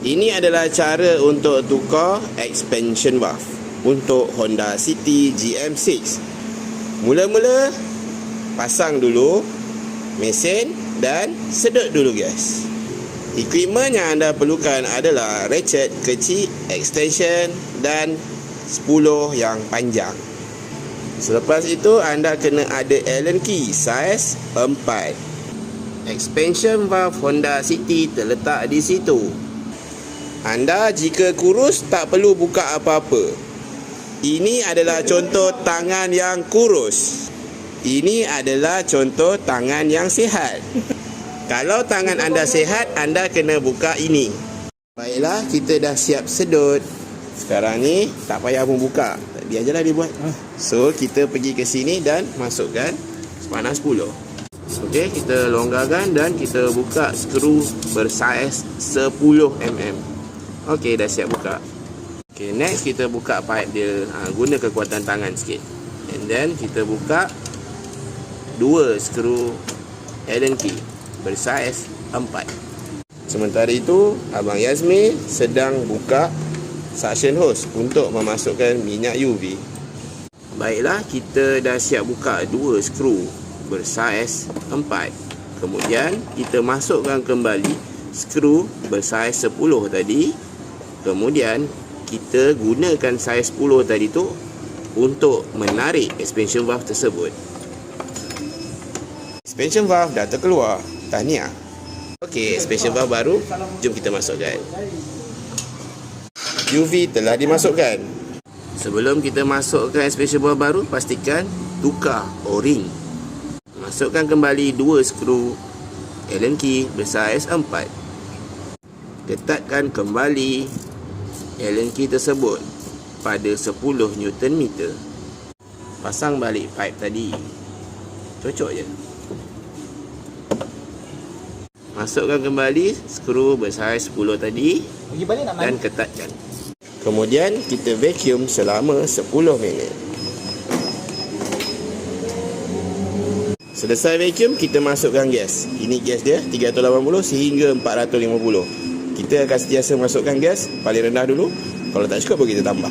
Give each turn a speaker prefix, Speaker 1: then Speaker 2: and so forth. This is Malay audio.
Speaker 1: Ini adalah cara untuk tukar expansion valve untuk Honda City GM6. Mula-mula pasang dulu mesin dan sedut dulu gas. Equipment yang anda perlukan adalah ratchet kecil, extension dan 10 yang panjang. Selepas itu anda kena ada Allen key saiz 4. Expansion valve Honda City terletak di situ. Anda jika kurus tak perlu buka apa-apa. Ini adalah contoh tangan yang kurus. Ini adalah contoh tangan yang sihat. Kalau tangan anda sihat, anda kena buka ini. Baiklah, kita dah siap sedut. Sekarang ni tak payah membuka. Biar je lah dia buat. So, kita pergi ke sini dan masukkan sepanas 10. Okey, kita longgarkan dan kita buka skru bersaiz 10 mm. Okey, dah siap buka. Okey, next kita buka pipe dia. Guna kekuatan tangan sikit. And then kita buka 2 skru Allen key bersaiz 4. Sementara itu, Abang Yazmi sedang buka suction hose untuk memasukkan minyak UV. Baiklah, kita dah siap buka 2 skru bersaiz 4. Kemudian kita masukkan kembali skru bersaiz 10 tadi. Kemudian kita gunakan saiz 10 tadi tu untuk menarik expansion valve tersebut. Expansion valve dah terkeluar. Tahniah. Okey, expansion valve baru. Jom kita masukkan. UV telah dimasukkan. Sebelum kita masukkan expansion valve baru, pastikan tukar o-ring. Masukkan kembali 2 skru Allen key bersaiz 4. Ketatkan kembali Allen key tersebut pada 10 Nm. Pasang balik pipe tadi. Cocok je. Masukkan kembali skru bersaiz 10 tadi dan ketatkan. Kemudian kita vacuum selama 10 minit. Selesai vacuum, kita masukkan gas. Ini gas dia 380 sehingga 450. Kita akan sentiasa masukkan gas paling rendah dulu. Kalau tak cukup, kita tambah.